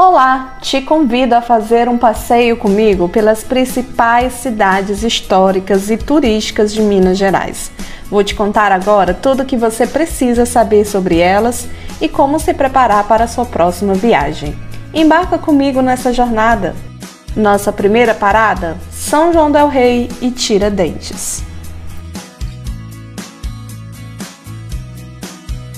Olá, te convido a fazer um passeio comigo pelas principais cidades históricas e turísticas de Minas Gerais. Vou te contar agora tudo o que você precisa saber sobre elas e como se preparar para a sua próxima viagem. Embarca comigo nessa jornada. Nossa primeira parada, São João del Rei e Tiradentes.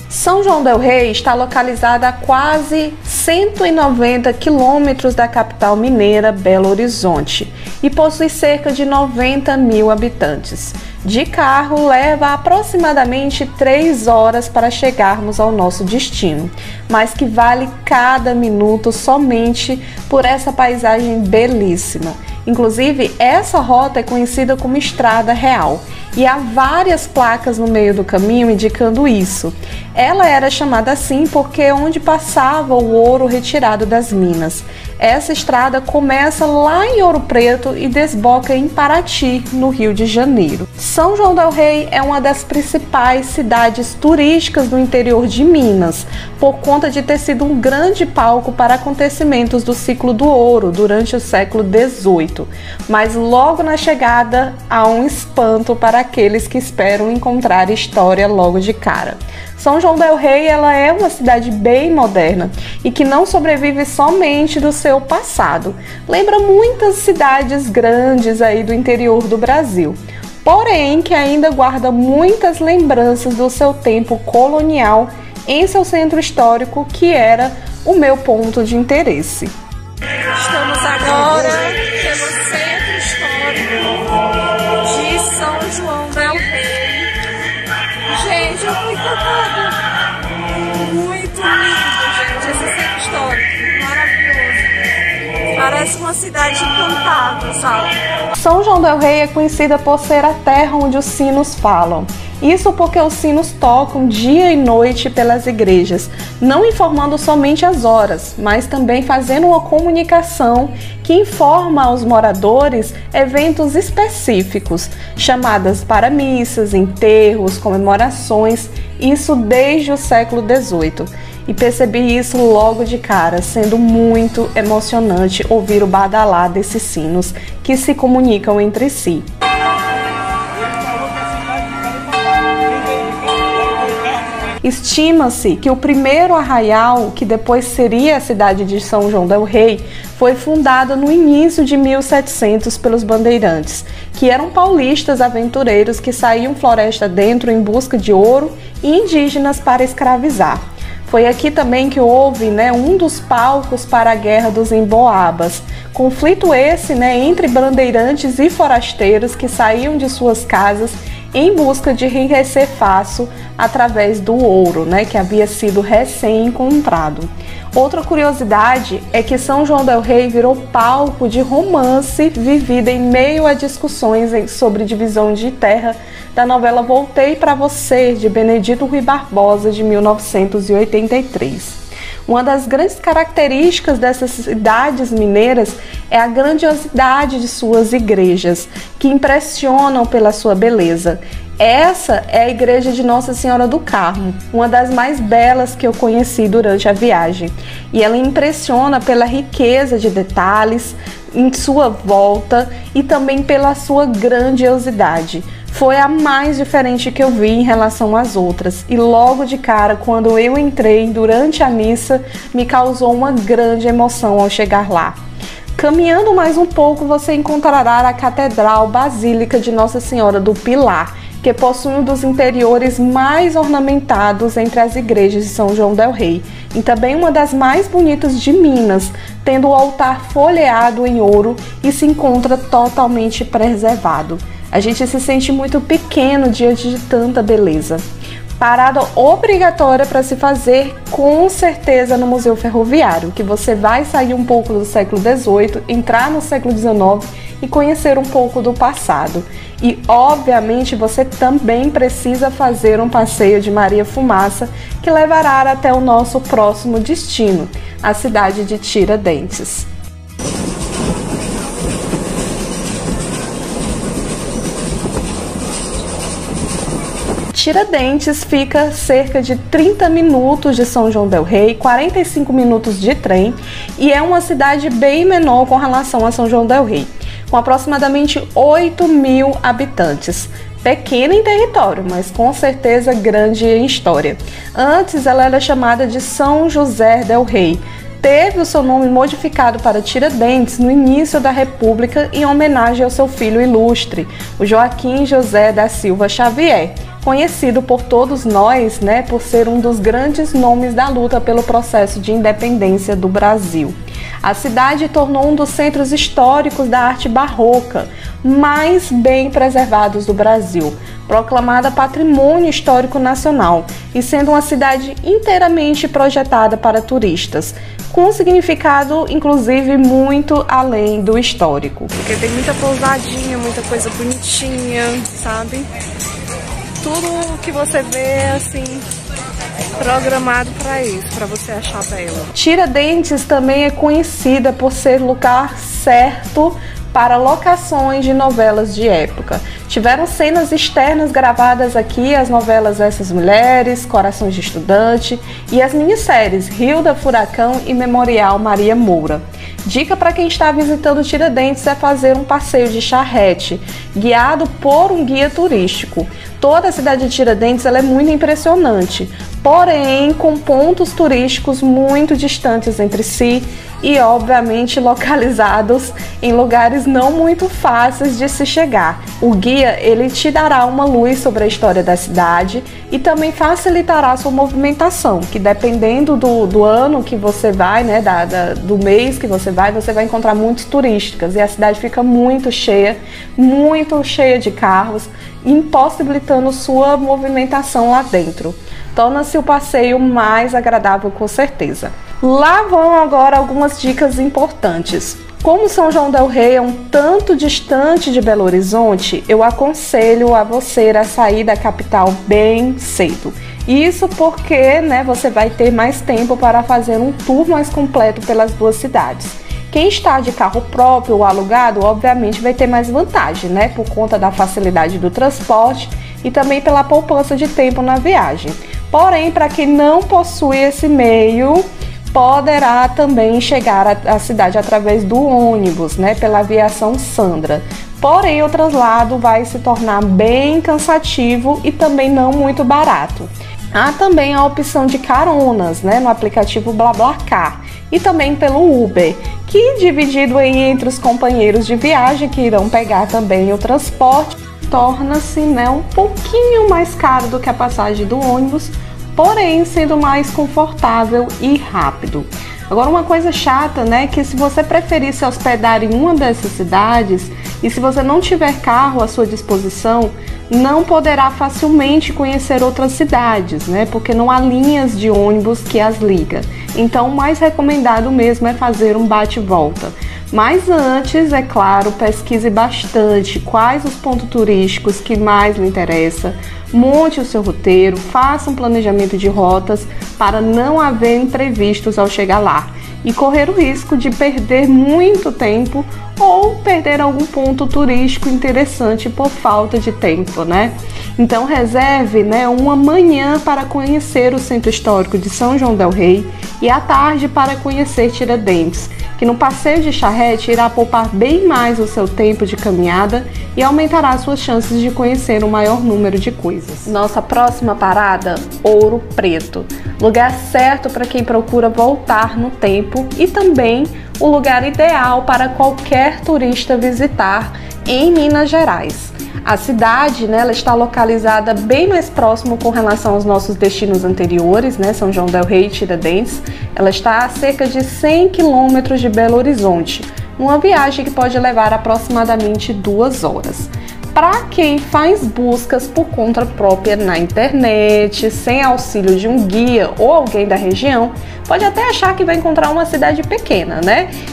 São João del Rei está localizada a quase 190 quilômetros da capital mineira, Belo Horizonte, e possui cerca de 90 mil habitantes. De carro, leva aproximadamente 3 horas para chegarmos ao nosso destino, mas que vale cada minuto somente por essa paisagem belíssima. Inclusive, essa rota é conhecida como Estrada Real e há várias placas no meio do caminho indicando isso. Ela era chamada assim porque é onde passava o ouro retirado das minas. Essa estrada começa lá em Ouro Preto e desboca em Paraty, no Rio de Janeiro. São João del Rei é uma das principais cidades turísticas do interior de Minas, por conta de ter sido um grande palco para acontecimentos do ciclo do ouro durante o século XVIII. Mas logo na chegada há um espanto para aqueles que esperam encontrar história logo de cara. São João del Rei ela é uma cidade bem moderna e que não sobrevive somente do seu passado. Lembra muitas cidades grandes aí do interior do Brasil, porém que ainda guarda muitas lembranças do seu tempo colonial em seu centro histórico, que era o meu ponto de interesse. Estamos agora pelo centro histórico de São João del Rei. Gente, eu fui encantada. Muito lindo, gente, esse centro histórico, maravilhoso. Parece uma cidade encantada, sabe? São João del Rei é conhecida por ser a terra onde os sinos falam. Isso porque os sinos tocam dia e noite pelas igrejas, não informando somente as horas, mas também fazendo uma comunicação que informa aos moradores eventos específicos, chamadas para missas, enterros, comemorações, isso desde o século XVIII. E percebi isso logo de cara, sendo muito emocionante ouvir o badalar desses sinos que se comunicam entre si. Estima-se que o primeiro arraial, que depois seria a cidade de São João del Rei, foi fundado no início de 1700 pelos bandeirantes, que eram paulistas aventureiros que saíam floresta dentro em busca de ouro e indígenas para escravizar. Foi aqui também que houve um dos palcos para a Guerra dos Emboabas. Conflito esse entre bandeirantes e forasteiros que saíam de suas casas em busca de enriquecer fácil através do ouro, que havia sido recém-encontrado. Outra curiosidade é que São João del Rei virou palco de romance vivido em meio a discussões sobre divisão de terra da novela Voltei pra Você, de Benedito Rui Barbosa, de 1983. Uma das grandes características dessas cidades mineiras é a grandiosidade de suas igrejas, que impressionam pela sua beleza. Essa é a igreja de Nossa Senhora do Carmo, uma das mais belas que eu conheci durante a viagem. E ela impressiona pela riqueza de detalhes em sua volta e também pela sua grandiosidade. Foi a mais diferente que eu vi em relação às outras, e logo de cara, quando eu entrei durante a missa, me causou uma grande emoção ao chegar lá. Caminhando mais um pouco, você encontrará a Catedral Basílica de Nossa Senhora do Pilar, que possui um dos interiores mais ornamentados entre as igrejas de São João del Rei, e também uma das mais bonitas de Minas, tendo o altar folheado em ouro e se encontra totalmente preservado. A gente se sente muito pequeno diante de tanta beleza. Parada obrigatória para se fazer, com certeza, no Museu Ferroviário, que você vai sair um pouco do século XVIII, entrar no século XIX e conhecer um pouco do passado. E, obviamente, você também precisa fazer um passeio de Maria Fumaça, que levará até o nosso próximo destino, a cidade de Tiradentes. Tiradentes fica cerca de 30 minutos de São João del Rei, 45 minutos de trem, e é uma cidade bem menor com relação a São João del Rei, com aproximadamente 8.000 habitantes. Pequena em território, mas com certeza grande em história. Antes ela era chamada de São José del Rei. Teve o seu nome modificado para Tiradentes no início da República em homenagem ao seu filho ilustre, o Joaquim José da Silva Xavier, conhecido por todos nós, por ser um dos grandes nomes da luta pelo processo de independência do Brasil. A cidade tornou um dos centros históricos da arte barroca mais bem preservados do Brasil, proclamada Patrimônio Histórico Nacional e sendo uma cidade inteiramente projetada para turistas, com um significado, inclusive, muito além do histórico. Porque tem muita pousadinha, muita coisa bonitinha, sabe? Tudo que você vê, assim, programado para isso, para você achar bela. Tiradentes também é conhecida por ser lugar certo para locações de novelas de época. Tiveram cenas externas gravadas aqui, as novelas Essas Mulheres, Corações de Estudante e as minisséries Hilda Furacão e Memorial Maria Moura. Dica para quem está visitando Tiradentes é fazer um passeio de charrete, guiado por um guia turístico. Toda a cidade de Tiradentes ela é muito impressionante, porém com pontos turísticos muito distantes entre si e obviamente localizados em lugares não muito fáceis de se chegar. O guia ele te dará uma luz sobre a história da cidade e também facilitará a sua movimentação, que dependendo do ano que você vai, do mês que você vai encontrar muitos turísticas e a cidade fica muito cheia de carros, impossibilitando sua movimentação lá dentro. Torna-se o passeio mais agradável com certeza. Lá vão agora algumas dicas importantes. Como São João del Rei é um tanto distante de Belo Horizonte, eu aconselho a você a sair da capital bem cedo. Isso porque você vai ter mais tempo para fazer um tour mais completo pelas duas cidades. Quem está de carro próprio ou alugado, obviamente vai ter mais vantagem, por conta da facilidade do transporte e também pela poupança de tempo na viagem. Porém, para quem não possui esse meio, poderá também chegar à cidade através do ônibus, pela aviação Sandra. Porém, o traslado vai se tornar bem cansativo e também não muito barato. Há também a opção de caronas, no aplicativo BlaBlaCar e também pelo Uber, que dividido aí entre os companheiros de viagem que irão pegar também o transporte, torna-se um pouquinho mais caro do que a passagem do ônibus, porém sendo mais confortável e rápido. Agora uma coisa chata, que se você preferir se hospedar em uma dessas cidades e se você não tiver carro à sua disposição, não poderá facilmente conhecer outras cidades, porque não há linhas de ônibus que as liga. Então o mais recomendado mesmo é fazer um bate-volta. Mas antes, é claro, pesquise bastante quais os pontos turísticos que mais lhe interessam, monte o seu roteiro, faça um planejamento de rotas para não haver imprevistos ao chegar lá e correr o risco de perder muito tempo ou perder algum ponto turístico interessante por falta de tempo, Então reserve, uma manhã para conhecer o Centro Histórico de São João del Rei e à tarde para conhecer Tiradentes, que no passeio de charrete irá poupar bem mais o seu tempo de caminhada e aumentará suas chances de conhecer um maior número de coisas. Nossa próxima parada, Ouro Preto, lugar certo para quem procura voltar no tempo e também o lugar ideal para qualquer turista visitar em Minas Gerais. A cidade, ela está localizada bem mais próximo com relação aos nossos destinos anteriores, São João del Rei e Tiradentes. Ela está a cerca de 100 quilômetros de Belo Horizonte, uma viagem que pode levar aproximadamente 2 horas. Para quem faz buscas por conta própria na internet, sem auxílio de um guia ou alguém da região, pode até achar que vai encontrar uma cidade pequena,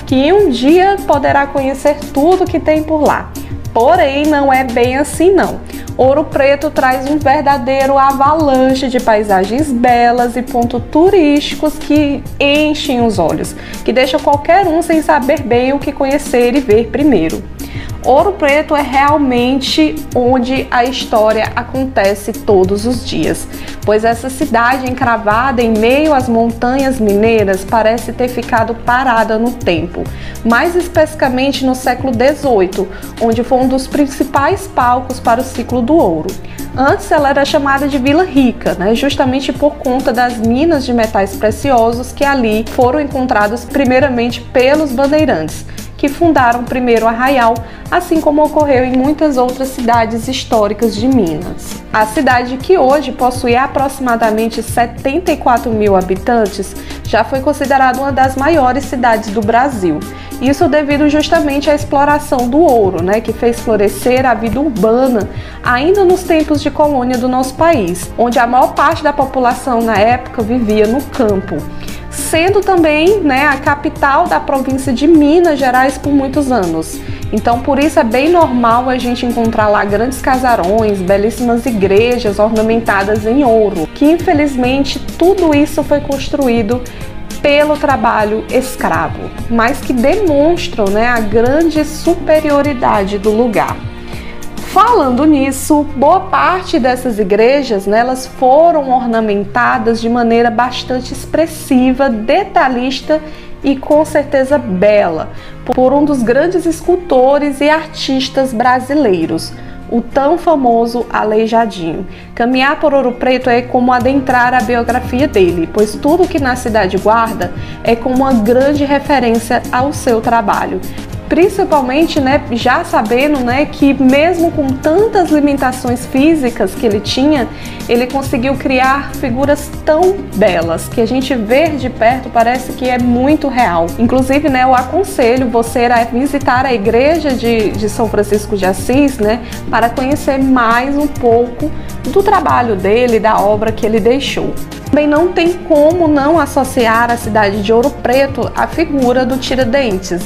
que em um dia poderá conhecer tudo que tem por lá. Porém, não é bem assim não. Ouro Preto traz um verdadeiro avalanche de paisagens belas e pontos turísticos que enchem os olhos, que deixa qualquer um sem saber bem o que conhecer e ver primeiro. Ouro Preto é realmente onde a história acontece todos os dias, pois essa cidade encravada em meio às montanhas mineiras parece ter ficado parada no tempo, mais especificamente no século XVIII, onde foi um dos principais palcos para o ciclo do ouro. Antes ela era chamada de Vila Rica, justamente por conta das minas de metais preciosos que ali foram encontradas primeiramente pelos bandeirantes, que fundaram primeiro Arraial, assim como ocorreu em muitas outras cidades históricas de Minas. A cidade, que hoje possui aproximadamente 74 mil habitantes, já foi considerada uma das maiores cidades do Brasil. Isso devido justamente à exploração do ouro, que fez florescer a vida urbana ainda nos tempos de colônia do nosso país, onde a maior parte da população na época vivia no campo, sendo também a capital da província de Minas Gerais por muitos anos. Então, por isso é bem normal a gente encontrar lá grandes casarões, belíssimas igrejas ornamentadas em ouro, que infelizmente tudo isso foi construído pelo trabalho escravo, mas que demonstram a grande superioridade do lugar. Falando nisso, boa parte dessas igrejas, elas foram ornamentadas de maneira bastante expressiva, detalhista e com certeza bela, por um dos grandes escultores e artistas brasileiros, o tão famoso Aleijadinho. Caminhar por Ouro Preto é como adentrar a biografia dele, pois tudo que na cidade guarda é como uma grande referência ao seu trabalho. Principalmente, já sabendo, que mesmo com tantas limitações físicas que ele tinha, ele conseguiu criar figuras tão belas que a gente vê de perto parece que é muito real. Inclusive, eu aconselho você a visitar a igreja de São Francisco de Assis, para conhecer mais um pouco do trabalho dele, da obra que ele deixou. Também não tem como não associar a cidade de Ouro Preto à figura do Tiradentes,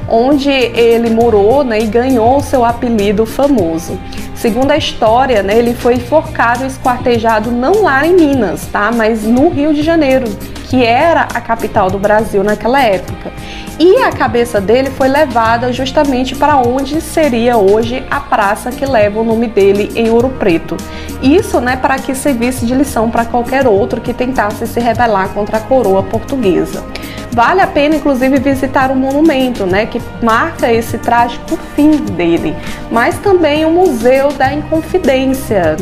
onde ele morou e ganhou seu apelido famoso. Segundo a história, ele foi enforcado e esquartejado não lá em Minas, mas no Rio de Janeiro, que era a capital do Brasil naquela época. E a cabeça dele foi levada justamente para onde seria hoje a praça que leva o nome dele em Ouro Preto. Isso, para que servisse de lição para qualquer outro que tentasse se rebelar contra a coroa portuguesa. Vale a pena, inclusive, visitar o monumento, que marca esse trágico fim dele, mas também o Museu da Inconfidência,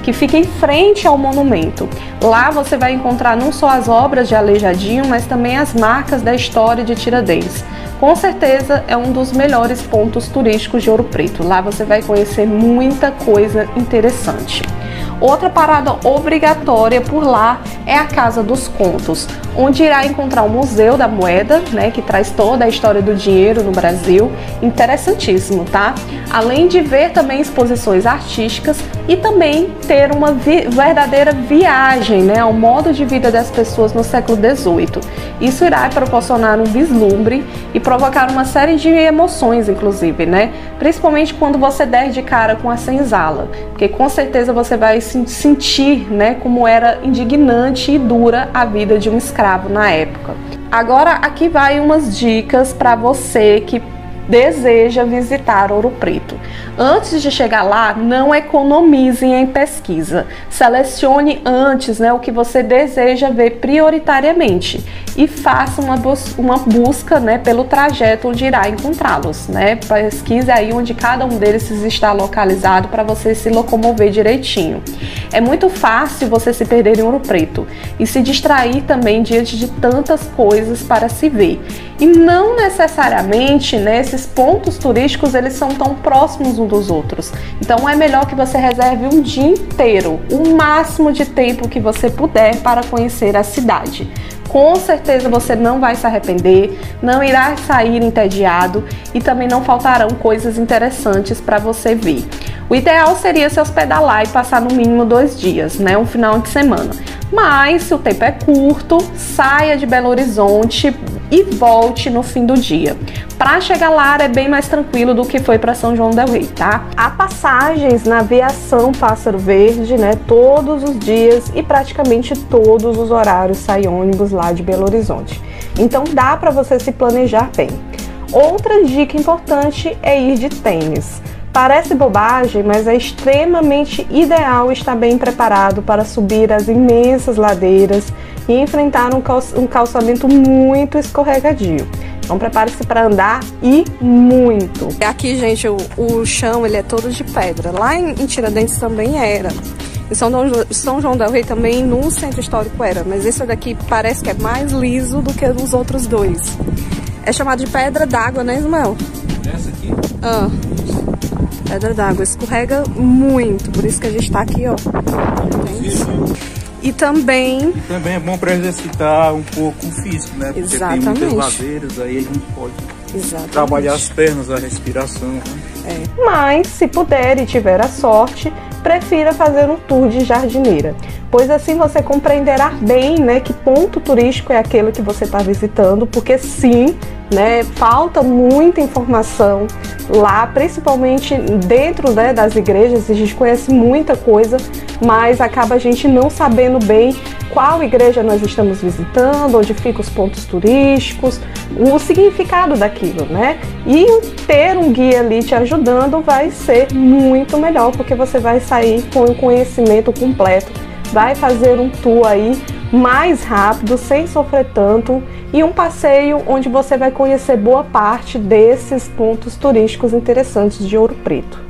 que fica em frente ao monumento. Lá você vai encontrar não só as obras de Aleijadinho, mas também as marcas da história de Tiradentes. Com certeza é um dos melhores pontos turísticos de Ouro Preto. Lá você vai conhecer muita coisa interessante. Outra parada obrigatória por lá é a Casa dos Contos, onde irá encontrar o Museu da Moeda, que traz toda a história do dinheiro no Brasil. Interessantíssimo, tá? Além de ver também exposições artísticas e também ter uma verdadeira viagem, ao modo de vida das pessoas no século XVIII. Isso irá proporcionar um vislumbre e provocar uma série de emoções, inclusive, Principalmente quando você der de cara com a senzala, porque com certeza você vai sentir, como era indignante e dura a vida de um escravo na época. Agora aqui vai umas dicas para você que deseja visitar Ouro Preto. Antes de chegar lá, não economize em pesquisa. Selecione antes o que você deseja ver prioritariamente e faça uma busca pelo trajeto onde irá encontrá-los. Pesquise aí onde cada um deles está localizado para você se locomover direitinho. É muito fácil você se perder em Ouro Preto e se distrair também diante de tantas coisas para se ver. E não necessariamente, esses pontos turísticos eles são tão próximos uns dos outros. Então é melhor que você reserve um dia inteiro, o máximo de tempo que você puder para conhecer a cidade. Com certeza você não vai se arrepender, não irá sair entediado e também não faltarão coisas interessantes para você ver. O ideal seria se hospedar lá e passar no mínimo 2 dias, um final de semana. Mas se o tempo é curto, saia de Belo Horizonte e volte no fim do dia. Para chegar lá é bem mais tranquilo do que foi para São João del Rei, tá? Há passagens na Aviação Pássaro Verde, todos os dias e praticamente todos os horários sai ônibus lá de Belo Horizonte. Então dá para você se planejar bem. Outra dica importante é ir de tênis. Parece bobagem, mas é extremamente ideal estar bem preparado para subir as imensas ladeiras e enfrentar um calçamento muito escorregadio. Então prepare-se para andar e muito. Aqui, gente, o chão ele é todo de pedra. Lá em Tiradentes também era. Em São João del Rei também, no centro histórico era. Mas esse daqui parece que é mais liso do que os outros dois. É chamado de pedra d'água, né, Ismael? Essa aqui? Ah. Pedra d'água, escorrega muito, por isso que a gente tá aqui, ó. E também é bom para exercitar um pouco o físico, né? Porque exatamente. Tem muitas ladeiras, aí a gente pode trabalhar as pernas, a respiração. Né? Mas, se puder e tiver a sorte, prefira fazer um tour de jardineira, pois assim você compreenderá bem, né, que ponto turístico é aquele que você está visitando, porque sim, né, falta muita informação lá, principalmente dentro, né, das igrejas. A gente conhece muita coisa, mas acaba a gente não sabendo bem qual igreja nós estamos visitando, onde ficam os pontos turísticos, o significado daquilo, né? E ter um guia ali te ajudando vai ser muito melhor, porque você vai sair com o conhecimento completo, vai fazer um tour aí mais rápido, sem sofrer tanto, e um passeio onde você vai conhecer boa parte desses pontos turísticos interessantes de Ouro Preto.